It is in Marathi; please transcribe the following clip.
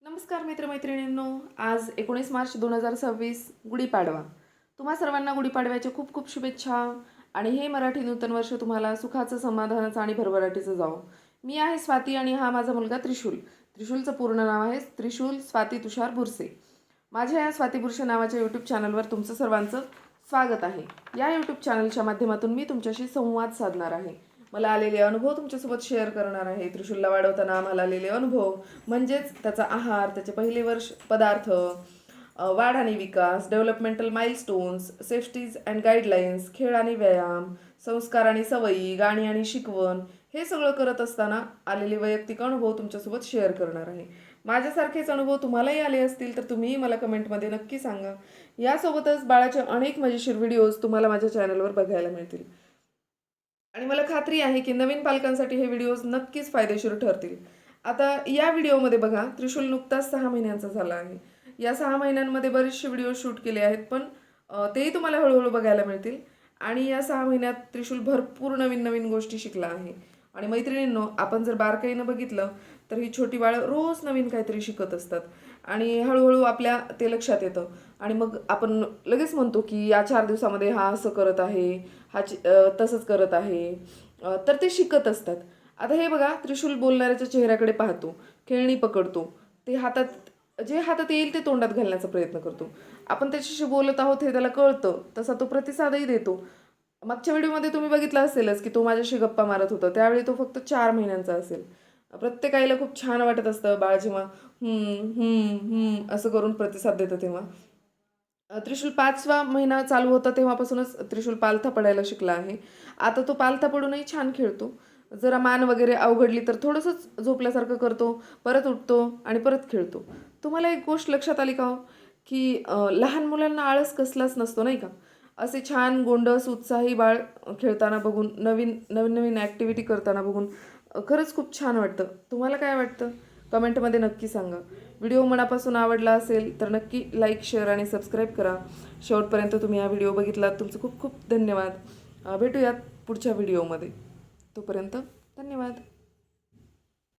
नमस्कार मित्रमैत्रिणींनो, आज 19 मार्च 2026 गुढीपाडवा. तुम्हा सर्वांना गुढीपाडव्याच्या खूप खूप शुभेच्छा. आणि हे मराठी नूतन वर्ष तुम्हाला सुखाचं, समाधानाचं आणि भरभराटीचं जावो. मी आहे स्वाती आणि हा माझा मुलगा त्रिशूल. त्रिशूलचं पूर्ण नाव आहे त्रिशूल स्वाती तुषार बुरसे. माझ्या या स्वाती बुरसे नावाच्या यूट्यूब चॅनलवर तुमचं सर्वांचं स्वागत आहे. या यूट्यूब चॅनलच्या माध्यमातून मी तुमच्याशी संवाद साधणार आहे. मला आलेले अनुभव तुमच्यासोबत शेअर करणार आहे. त्रिशूलला वाढवताना आम्हाला आलेले अनुभव म्हणजेच त्याचा आहार, त्याचे पहिले वर्ष पदार्थ, वाढ आणि विकास, developmental milestones, safeties and guidelines, खेळ आणि व्यायाम, संस्कार आणि सवयी, गाणी आणि शिकवण, हे सगळं करत असताना आलेले वैयक्तिक अनुभव तुमच्यासोबत शेअर करणार आहे. माझ्यासारखेच अनुभव तुम्हालाही आले असतील तर तुम्हीही मला कमेंटमध्ये नक्की सांगा. यासोबतच बाळाचे अनेक मजेशीर व्हिडिओज तुम्हाला माझ्या चॅनलवर बघायला मिळतील. आणि मला खात्री आहे की नवीन पालकांसाठी हे व्हिडिओज नक्कीच फायदेशीर ठरतील. आता या व्हिडिओमध्ये बघा, त्रिशूल नुकताच 6 महिन्यांचा झाला आहे. या 6 महिन्यांमध्ये बरेचसे व्हिडिओ शूट केले आहेत, पण तेही तुम्हाला हळूहळू बघायला मिळतील. आणि या 6 महिन्यात त्रिशूल भरपूर नवीन नवीन गोष्टी शिकला आहे. आणि मैत्रिणींनो, आपण जर बारकाईनं बघितलं तर ही छोटी बाळं रोज नवीन काहीतरी शिकत असतात. आणि हळूहळू आपल्या ते लक्षात येतं. आणि मग आपण लगेच म्हणतो की या 4 दिवसामध्ये हा असं करत आहे, हा तसंच करत आहे. तर ते शिकत असतात. आता हे बघा, त्रिशूल बोलणाऱ्याच्या चेहऱ्याकडे पाहतो, खेळणी पकडतो, ते जे हातात येईल ते तोंडात घालण्याचा प्रयत्न करतो. आपण त्याच्याशी बोलत आहोत हे त्याला कळतं, तसा तो प्रतिसादही देतो. मागच्या व्हिडिओमध्ये तुम्ही बघितलं असेलच की तो माझ्याशी गप्पा मारत होता. त्यावेळी तो फक्त 4 महिन्यांचा असेल. प्रत्येक आईला खूप छान वाटत असतं बाळ जेव्हा असं करून प्रतिसाद देतं तेव्हा. त्रिशूल 5वा महिना चालू होता तेव्हापासूनच त्रिशूल पालथा पडायला शिकला आहे. आता तो पालथा पडूनही छान खेळतो. जरा मान वगैरे अवघडली तर थोडंसंच झोपल्यासारखं करतो, परत उठतो आणि परत खेळतो. तुम्हाला एक गोष्ट लक्षात आली का हो? की लहान मुलांना आळस कसलाच नसतो, नाही का? असे छान गोंडस उत्साही बाळ खेळताना बघून, नवीन नवीन नवीन ॲक्टिव्हिटी करताना बघून खरंच खूप छान वाटतं. तुम्हाला काय वाटतं? कमेंटमध्ये नक्की सांगा. व्हिडिओ मनापासून आवडला असेल तर नक्की लाईक, शेअर आणि सबस्क्राईब करा. शेवटपर्यंत तुम्ही हा व्हिडिओ बघितलात, तुमचं खूप खूप धन्यवाद. भेटूयात पुढच्या व्हिडिओमध्ये. तोपर्यंत धन्यवाद.